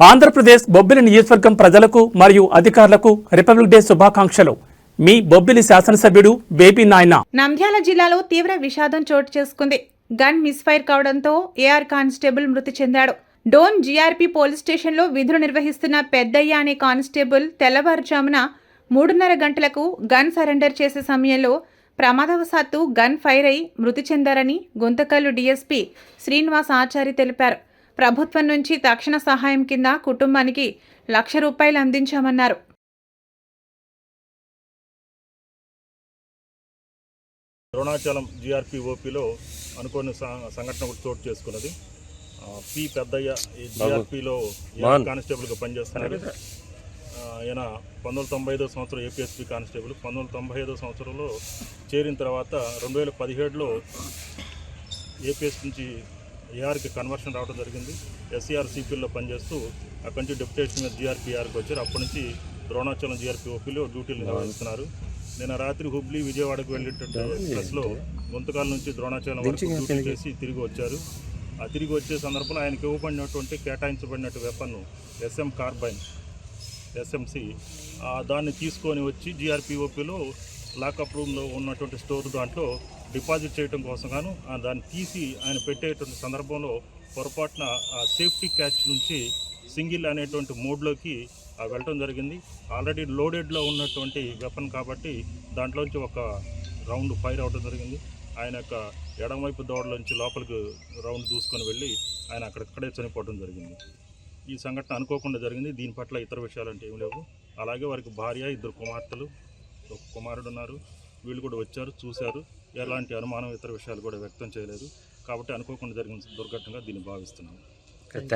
ఆంధ్రప్రదేశ్ బొబ్బిలి నియోజకవర్గం ప్రజలకు మరియు అధికారులకు రిపబ్లిక్ డే శుభాకాంక్షలు. మీ బొబ్బిలి శాసనసభ్యుడు బేబీ నాయన. నంద్యాల జిల్లాలో తీవ్ర విషాదం చోటు చేసుకుంది. గన్ మిస్ఫైర్ కావడంతో ఏఆర్ కానిస్టేబుల్ మృతి చెందాడు. డోన్ జీఆర్పీ పోలీస్ స్టేషన్లో విధులు నిర్వహిస్తున్న పెద్దయ్య అనే కానిస్టేబుల్ తెల్లవారుజామున 3:30 గంటలకు గన్ సరెండర్ చేసే సమయంలో ప్రమాదవశాత్తు గన్ ఫైర్ అయి మృతి చెందారని గుంతకల్లు డీఎస్పీ శ్రీనివాస్ ఆచారి తెలిపారు. ప్రభుత్వం నుంచి తక్షణ సహాయం కింద కుటుంబానికి ₹1,00,000 అందించామన్నారు. ద్రోణాచలం జీఆర్పీ ఓపీలో అనుకోని సంఘటన ఒకటి చోటు చేసుకున్నది. పి పెద్దయ్య జీఆర్పీలో కానిస్టేబుల్గా పనిచేస్తున్నారు. ఆయన 1995 సంవత్సరం ఏపీఎస్పీ కానిస్టేబుల్. 1995 సంవత్సరంలో చేరిన తర్వాత 2017లో ఏపీఎస్ నుంచి ఏఆర్కి కన్వర్షన్ రావడం జరిగింది. ఎస్సీఆర్ సిపిల్లో పనిచేస్తూ అక్కడి నుంచి డెప్యుటేషన్ మీద జీఆర్పీఆర్కి వచ్చారు. అప్పటి నుంచి ద్రోణాచలం జీఆర్పీ ఓపీలో డ్యూటీలు నిర్వహిస్తున్నారు. నిన్న రాత్రి హుబ్లీ విజయవాడకు వెళ్ళేటట్టు బస్సులో గుంతకాల నుంచి ద్రోణాచలం వరకు డ్యూటీ చేసి తిరిగి వచ్చారు. ఆ తిరిగి వచ్చే సందర్భంలో ఆయనకి ఇవ్వబడినటువంటి కేటాయించబడినట్టు వెపన్ SM కార్బైన్ SMC దాన్ని తీసుకొని వచ్చి జీఆర్పీఓపీలో లాకప్ రూమ్లో ఉన్నటువంటి స్టోర్ దాంట్లో డిపాజిట్ చేయడం కోసం గాను దాన్ని తీసి ఆయన పెట్టేటువంటి సందర్భంలో పొరపాటున సేఫ్టీ క్యాచ్ నుంచి సింగిల్ అనేటువంటి మోడ్లోకి వెళ్ళటం జరిగింది. ఆల్రెడీ లోడెడ్లో ఉన్నటువంటి వెపన్ కాబట్టి దాంట్లోంచి ఒక రౌండ్ ఫైర్ అవడం జరిగింది. ఆయన యొక్క ఎడమవైపు దోడలోంచి లోపలికి రౌండ్ దూసుకొని వెళ్ళి ఆయన అక్కడక్కడే చనిపోవడం జరిగింది. ఈ సంఘటన అనుకోకుండా జరిగింది. దీని పట్ల ఇతర విషయాలు అంటే ఏమి లేవు. అలాగే వారికి భార్య, 2 కుమార్తెలు, ఒక కుమారుడు ఉన్నారు. వీళ్ళు కూడా వచ్చారు, చూశారు. ఎలాంటి అనుమానం ఇతర విషయాలు కూడా వ్యక్తం చేయలేదు. కాబట్టి అనుకోకుండా జరిగిన దుర్ఘటనగా దీన్ని భావిస్తున్నాము.